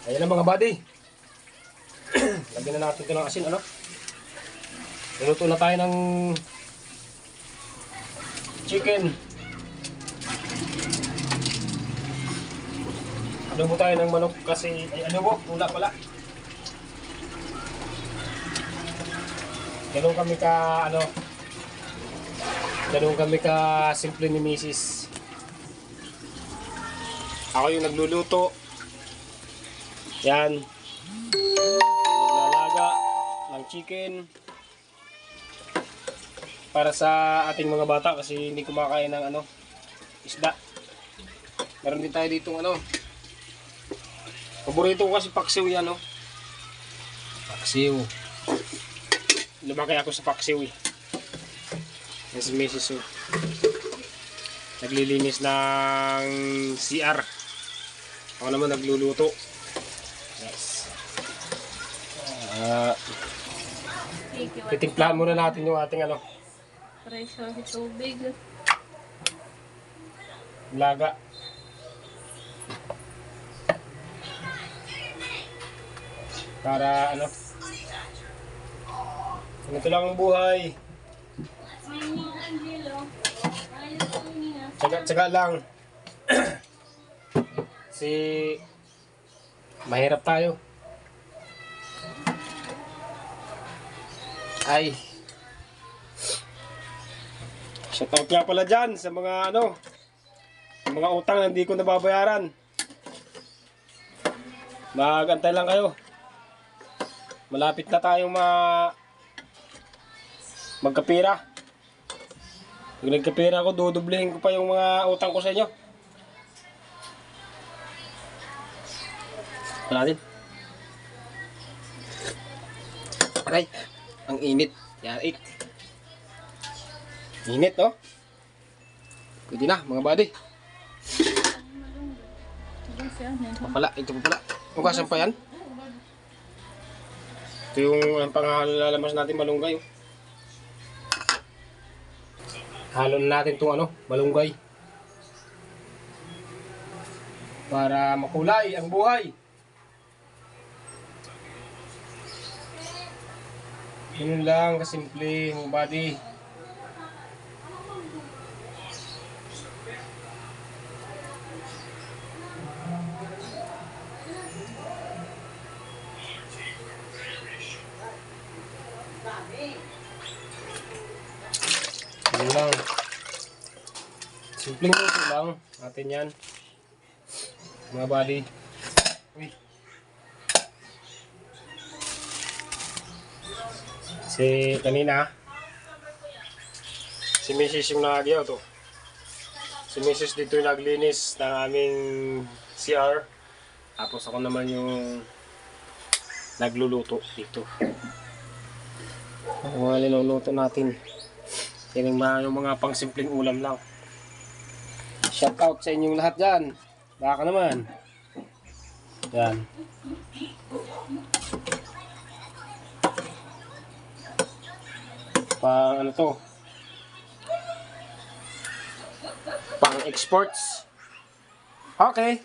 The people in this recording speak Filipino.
Ayan na mga buddy. Lagyan na natin ito ng asin, ano? Niluto na tayo ng chicken. Adobo tayo ng manok kasi, ay adobo, pula pala. Ganun kami ka, ano, ganun kami ka simple ni Mrs. Ako yung nagluluto. Yan. Naglalaga ng chicken para sa ating mga bata kasi hindi kumakain ng ano, isda. Meron din tayo ditong ano, paborito ko kasi paksiw yan, no? Paksiw. Lumaki ako sa paksiw eh. Yan si Mrs. Naglilinis ng CR. Ako naman nagluluto. Yes. Titimplahan muna natin yung ating ano, Presyo sa tubig. laga. Para ano, ganito lang ang buhay. Tsaga lang. Si mahirap tayo. Ay. Shoutout nga pala dyan sa mga ano, sa mga utang na hindi ko nababayaran. Mag-antay lang kayo. Malapit na tayong magkapira. Pag nagkapira ako, dudublehin ko pa yung mga utang ko sa inyo. Natin. Aray, ang init. Yari. Init, oh. Pwede na, mga buddy. Papala, ito papala. Hugasan pa yan. Ito yung pangalalamas natin, malunggay. Oh. Halo na natin itong ano, malunggay. Para makulay ang buhay. Yun lang kasimple, mga buddy. Yun lang. Simpleng luto lang natin yan, mga buddy. Uy. Si kanina, si Mrs. yung nagyaw to. Si Mrs. dito yung naglinis ng aming CR. Tapos ako naman yung nagluluto dito. Ang mga linuluto natin. Yung mga pang simpleng ulam lang. Shout out sa inyong lahat dyan. Baka naman. Yan. Pang ano to? Pang exports. Okay.